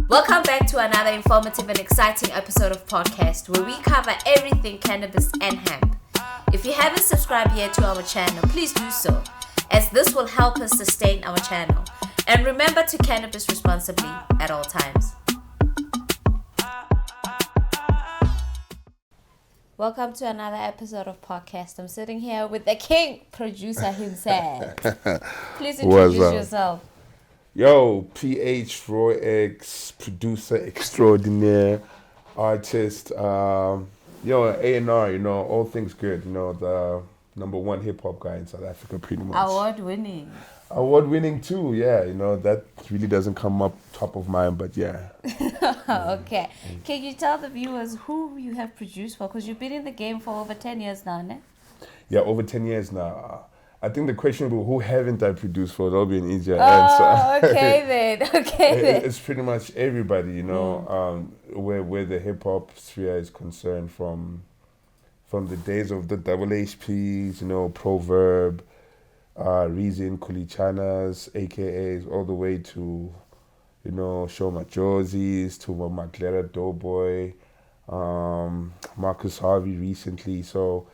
Welcome back to another informative and exciting episode of POTCAST where we cover everything cannabis and hemp. If you haven't subscribed yet to our channel, please do so, as this will help us sustain our channel. And remember to cannabis responsibly at all times. Welcome to another episode of POTCAST. I'm sitting here with the king producer himself. Please introduce yourself. Yo, PH Roy X, producer extraordinaire, artist, A&R, all things good, the number one hip hop guy in South Africa pretty much. Award-winning. Award-winning too, yeah, that really doesn't come up top of mind, but yeah. Okay. Can you tell the viewers who you have produced for? Because you've been in the game for over 10 years now, ne? Yeah, over 10 years now. I think the question will, who haven't I produced for? That'll be an easier answer. Okay then. It's pretty much everybody, where the hip hop sphere is concerned, from the days of the double HPs, Proverb, Reason, Kulichanas, AKAs, all the way to, Show Majosi's, to Maglera Doughboy, Marcus Harvey recently. So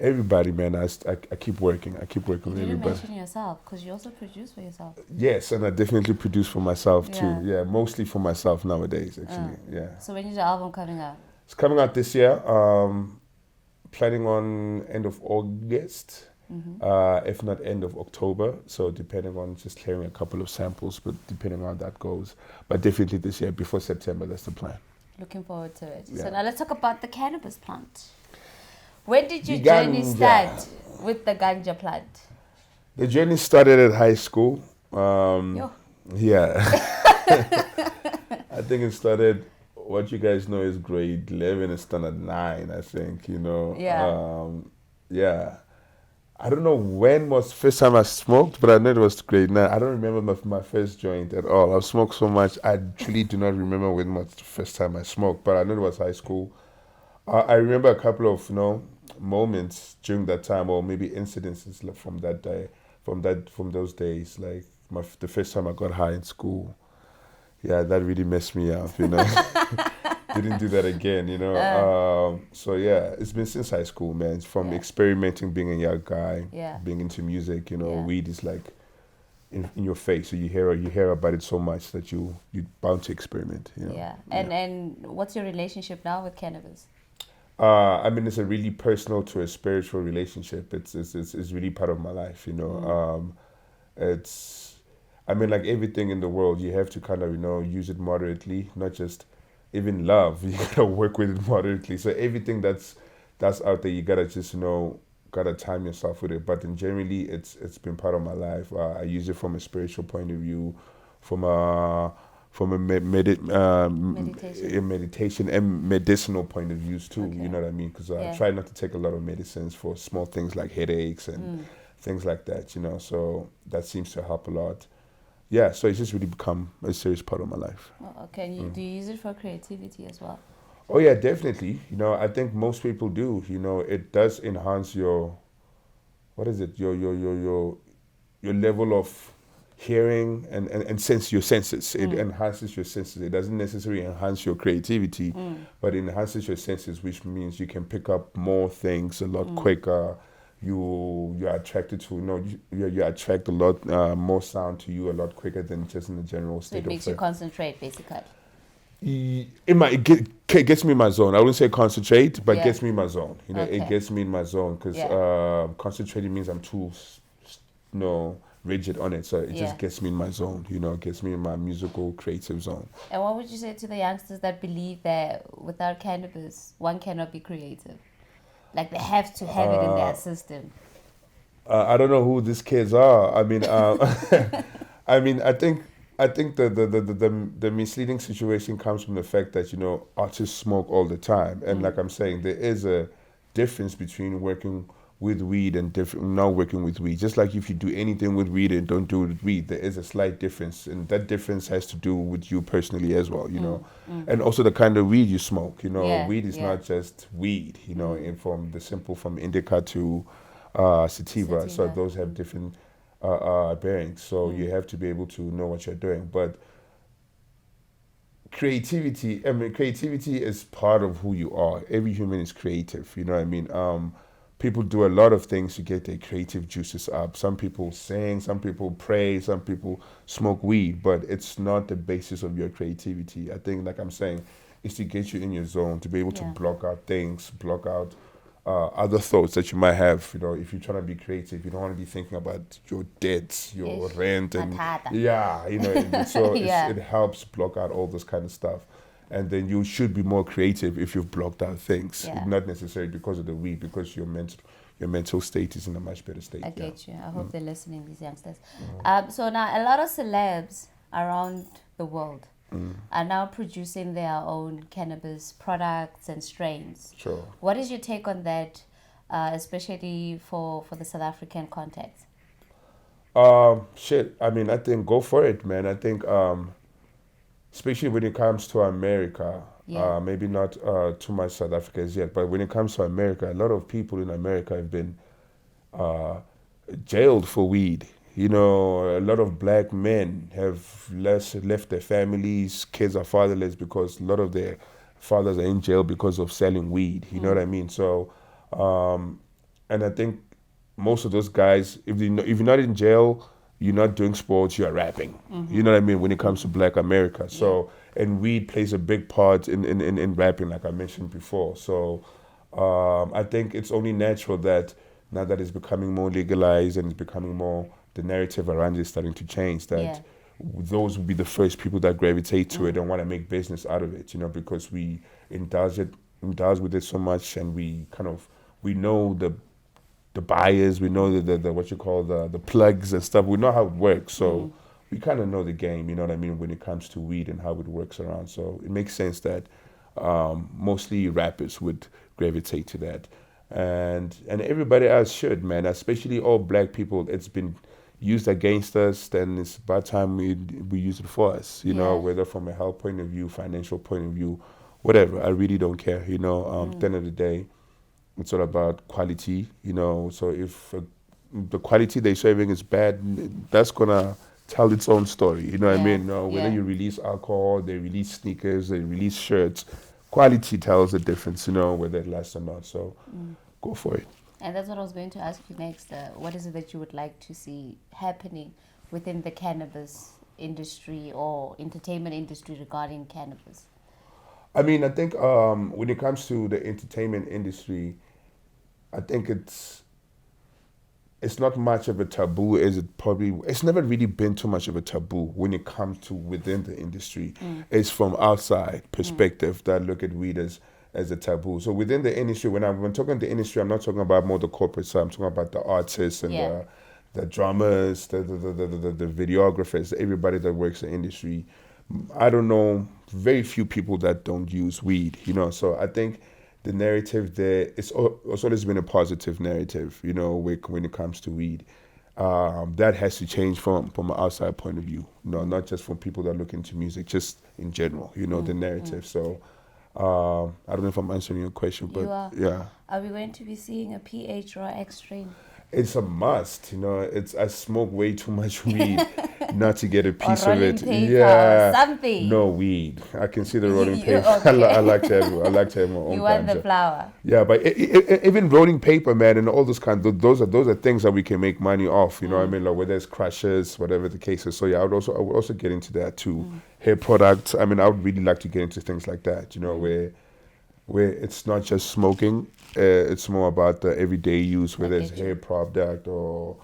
everybody, man, I keep working. I keep working with everybody. You didn't mention yourself, because you also produce for yourself. Yes, and I definitely produce for myself too. Yeah, mostly for myself nowadays, actually. Yeah. So when is your album coming out? It's coming out this year. Planning on end of August, if not end of October. So depending on just clearing a couple of samples, but depending on how that goes. But definitely this year, before September, that's the plan. Looking forward to it. Yeah. So now let's talk about the cannabis plant. When did your journey start with the ganja plant? The journey started at high school. Yeah. I think it started, what you guys know is grade 11 and standard 9, I think, Yeah. I don't know when was the first time I smoked, but I know it was grade 9. I don't remember my first joint at all. I've smoked so much, I truly do not remember when was the first time I smoked, but I know it was high school. I remember a couple of, moments during that time, or maybe incidences from that day, from those days, like the first time I got high in school. Yeah, that really messed me up, Didn't do that again, So yeah, it's been since high school, man. It's from experimenting, being a young guy, being into music, weed is like in your face. So you hear about it so much that you're bound to experiment. Yeah. And what's your relationship now with cannabis? It's a really personal to a spiritual relationship. It's really part of my life, like everything in the world, you have to kind of, use it moderately, not just even love. You gotta work with it moderately. So everything that's out there, you gotta just, gotta time yourself with it. But in generally, it's been part of my life. I use it from a spiritual point of view, from a meditation and medicinal point of views too. Okay. You know what I mean? Because I try not to take a lot of medicines for small things like headaches and things like that. So that seems to help a lot. Yeah, so it's just really become a serious part of my life. Oh, okay, do you use it for creativity as well? Oh yeah, definitely. I think most people do. It does enhance your, your level of hearing and sense, your senses. It enhances your senses. It doesn't necessarily enhance your creativity, but it enhances your senses, which means you can pick up more things a lot quicker. You're attracted to, you attract a lot more sound to you a lot quicker than just in the general state. So it makes you concentrate, basically. It gets me in my zone. I wouldn't say concentrate, but gets me in my zone. It gets me in my zone because concentrating means I'm too, rigid on it. So it just gets me in my zone. It gets me in my musical, creative zone. And what would you say to the youngsters that believe that without cannabis, one cannot be creative? Like they have to have it in their system. I don't know who these kids are. I think the misleading situation comes from the fact that artists smoke all the time, and like I'm saying, there is a difference between working with weed and not working with weed. Just like if you do anything with weed and don't do it with weed, there is a slight difference, and that difference has to do with you personally as well, and also the kind of weed you smoke. Weed is not just weed, from indica to sativa. So those have different bearings. So you have to be able to know what you're doing. But creativity. I mean, creativity is part of who you are. Every human is creative. You know what I mean? People do a lot of things to get their creative juices up. Some people sing, some people pray, some people smoke weed, but it's not the basis of your creativity. I think, like I'm saying, is to get you in your zone, to be able to block out things, block out other thoughts that you might have. You know, if you're trying to be creative, you don't want to be thinking about your debts, your rent, and it helps block out all this kind of stuff. And then you should be more creative if you've blocked out things, not necessarily because of the weed, because your mental state is in a much better state. I get you. I hope they're listening, these youngsters. So now a lot of celebs around the world are now producing their own cannabis products and strains. Sure. What is your take on that, especially for the South African context? I mean, I think go for it, man. I think, especially when it comes to America, maybe not too much South Africa as yet, but when it comes to America, a lot of people in America have been jailed for weed. You know, a lot of black men have left their families, kids are fatherless because a lot of their fathers are in jail because of selling weed. You know what I mean? So, and I think most of those guys, if you're not in jail, you're not doing sports, you're rapping. You know what I mean, when it comes to black America. So, and weed plays a big part in rapping, like I mentioned before. So I think it's only natural that now that it's becoming more legalized and it's becoming more, the narrative around it is starting to change, that those will be the first people that gravitate to it and want to make business out of it, you know, because we indulge with it so much, and we know the buyers, we know the what you call the plugs and stuff. We know how it works, so we kind of know the game. You know what I mean, when it comes to weed and how it works around. So it makes sense that mostly rappers would gravitate to that, and everybody else should, man. Especially all black people. It's been used against us. Then it's about time we use it for us. You know, whether from a health point of view, financial point of view, whatever. I really don't care. You know, at the end of the day, it's all about quality, you know. So if the quality they're serving is bad, that's gonna tell its own story. You know what I mean? Whether you release alcohol, they release sneakers, they release shirts, quality tells the difference, you know, whether it lasts or not. So go for it. And that's what I was going to ask you next. What is it that you would like to see happening within the cannabis industry or entertainment industry regarding cannabis? I mean, I think when it comes to the entertainment industry, I think it's not much of a taboo as it's never really been too much of a taboo when it comes to within the industry. It's from outside perspective that look at weed as a taboo. So within the industry, when I'm talking the industry, I'm not talking about more the corporate side. I'm talking about the artists and the drummers, the videographers, everybody that works in the industry. I don't know very few people that don't use weed, you know. So I think the narrative there, it's always been a positive narrative, you know, when it comes to weed. That has to change from an outside point of view, you know, not just from people that look into music, just in general, you know, the narrative. So I don't know if I'm answering your question, but Are we going to be seeing a PH or X strain? It's a must, you know. I smoke way too much weed not to get a piece of it. Or something. No weed. I can see the rolling paper. Okay. I like to have my own. You want the flower. Yeah, but even rolling paper, man, and all those those are things that we can make money off. You know what I mean? Like whether it's crushes, whatever the case is. So yeah, I would also get into that too. Hair products. I mean, I would really like to get into things like that. You know, where it's not just smoking. It's more about the everyday use, whether it's hair product or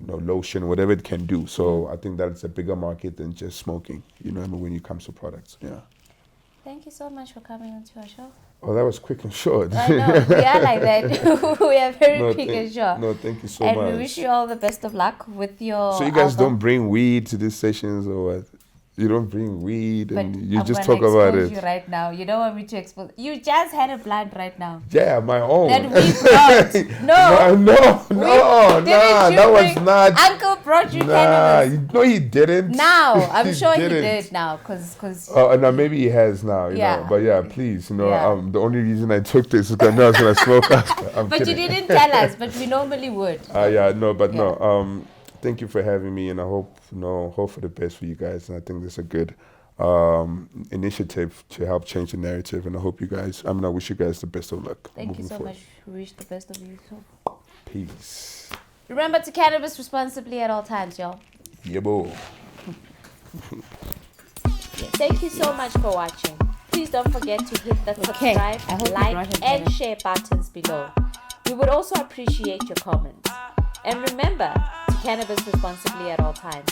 lotion, whatever it can do. So I think that's a bigger market than just smoking, you know, when it comes to products. Yeah. Thank you so much for coming onto our show. Oh, that was quick and short. I know, we are like that. We are very quick and short. No, thank you so much. And we wish you all the best of luck with your So you guys don't bring weed to these sessions or what? You don't bring weed and you just talk about it. You right now. You don't want me to expose. You just had a plant right now. Yeah, my own. That we brought. That was not. Uncle brought you cannabis. No, he didn't. Now, I'm sure he did now, cause. Oh, no, maybe he has now. You know. But yeah, please, you know, the only reason I took this is because I was gonna smoke. But you didn't tell us. But we normally would. Thank you for having me, and I hope for the best for you guys. And I think this is a good initiative to help change the narrative. And I hope you guys, I wish you guys the best of luck. Thank you so much. We wish the best of you too. Peace. Remember to cannabis responsibly at all times, y'all. Yeah, boy. Thank you so much for watching. Please don't forget to hit the subscribe, like, and share buttons below. We would also appreciate your comments. And remember to cannabis responsibly at all times.